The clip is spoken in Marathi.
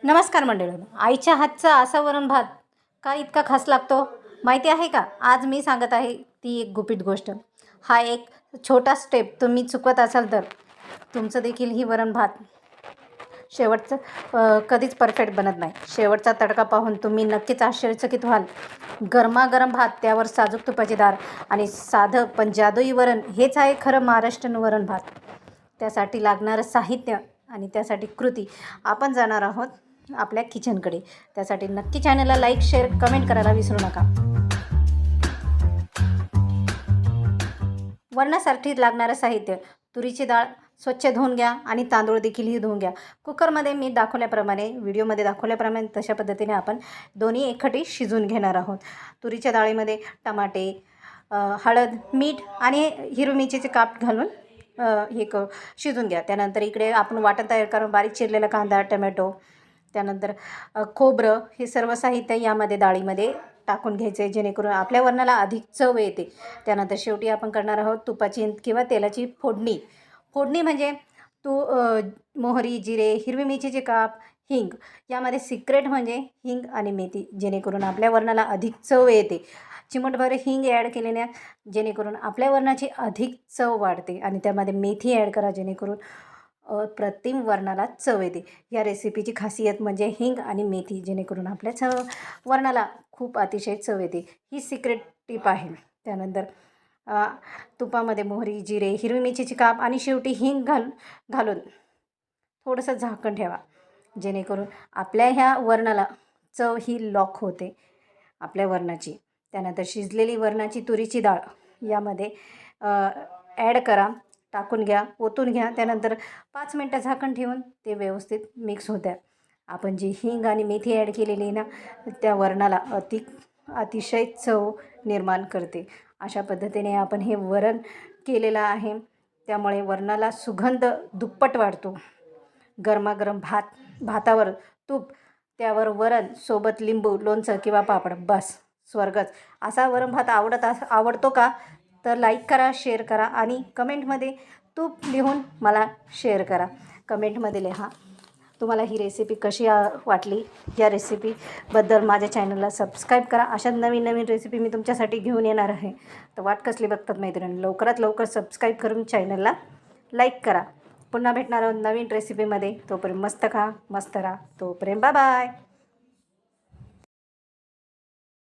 नमस्कार मंडळींनो, आईच्या हातचा असा वरण भात का इतका खास लागतो माहिती आहे का? आज मी सांगत आहे ती एक गुपित गोष्ट. हा एक छोटा स्टेप तुम्ही चुकवत असाल तर तुमचं देखील ही वरण भात शेवटचं कधीच परफेक्ट बनत नाही. शेवटचा तडका पाहून तुम्ही नक्कीच आश्चर्यचकित व्हाल. गरमागरम भात, त्यावर साजूक तुपाची धार आणि साधं पण जादुई वरण, हेच आहे खरं महाराष्ट्रीयन वरण भात. त्यासाठी लागणारं साहित्य आणि त्यासाठी कृती आपण जाणार आहोत आपल्या किचनकडे. त्यासाठी नक्की चॅनलला लाईक, शेअर, कमेंट करायला विसरू नका. वरणासाठी लागणारं साहित्य: तुरीची डाळ स्वच्छ धुवून घ्या आणि तांदूळ देखीलही धुवून घ्या. कुकरमध्ये मी दाखवल्याप्रमाणे, व्हिडिओमध्ये दाखवल्याप्रमाणे तशा पद्धतीने आपण दोन्ही एकखटी शिजवून घेणार आहोत. तुरीच्या डाळीमध्ये टमाटे, हळद, मीठ आणि हिरवी मिरचीचे काप घालून शिजवून घ्या. त्यानंतर इकडे आपण वाटण तयार करून बारीक चिरलेला कांदा, टमॅटो, त्यानंतर खोबरं, हे सर्व साहित्य यामध्ये डाळीमध्ये टाकून घ्यायचे जेणेकरून आपल्या वरणाला अधिक चव येते. त्यानंतर शेवटी आपण करणार आहोत तुपाची किंवा तेलाची फोडणी. फोडणी म्हणजे मोहरी, जिरे, हिरवी मिरचीचे काप, हिंग. यामध्ये सिक्रेट म्हणजे हिंग आणि मेथी, जेणेकरून आपल्या वरणाला अधिक चव येते. चिमटभर हिंग ॲड केल्याने जेणेकरून आपल्या वरणाची अधिक चव वाढते आणि त्यामध्ये मेथी ॲड करा जेणेकरून अप्रतिम वरणाला चव येते. या रेसिपीची खासियत म्हणजे हिंग आणि मेथी, जेणेकरून आपल्या वरणाला खूप अतिशय चव येते. ही सिक्रेट टिप आहे. त्यानंतर तुपामध्ये मोहरी, जिरे, हिरवी मिरचीची काप आणि शेवटी हिंग घालून थोडंसं झाकण ठेवा, जेणेकरून आपल्या ह्या वरणाला चव ही लॉक होते आपल्या वरणाची. त्यानंतर शिजलेली वरणाची तुरीची डाळ यामध्ये ॲड करा, टाकून घ्या, ओतून घ्या. त्यानंतर 5 मिनटं झाकण ठेवून ते व्यवस्थित मिक्स होत्या. आपण जी हिंग आणि मेथी ॲड केलेली ना, त्या वरणाला अतिशय चव निर्माण करते. अशा पद्धतीने आपण हे वरण केलेलं आहे, त्यामुळे वरणाला सुगंध दुप्पट वाढतो. गरमागरम भातावर तूप, त्यावर वरण, सोबत लिंबू, लोणचं किंवा पापड, बस स्वर्गच. असा वरण भात आवडतो का? तर लाईक करा, शेअर करा आणि कमेंटमध्ये तूप लिहून मला शेअर करा. कमेंटमध्ये लिहा तुम्हाला ही रेसिपी कशी वाटली. या रेसिपीबद्दल माझ्या चॅनलला सबस्क्राईब करा. अशा नवीन नवीन रेसिपी मी तुमच्यासाठी घेऊन येणार आहे. तर वाट कसली बघतात मैत्रिणी, लवकरात लवकर सबस्क्राईब करून चॅनलला लाईक करा. पुन्हा भेटणार आहोत नवीन रेसिपीमध्ये. तोपर्यंत मस्त खा, मस्त राहा. तोपर्यंत बाय बाय.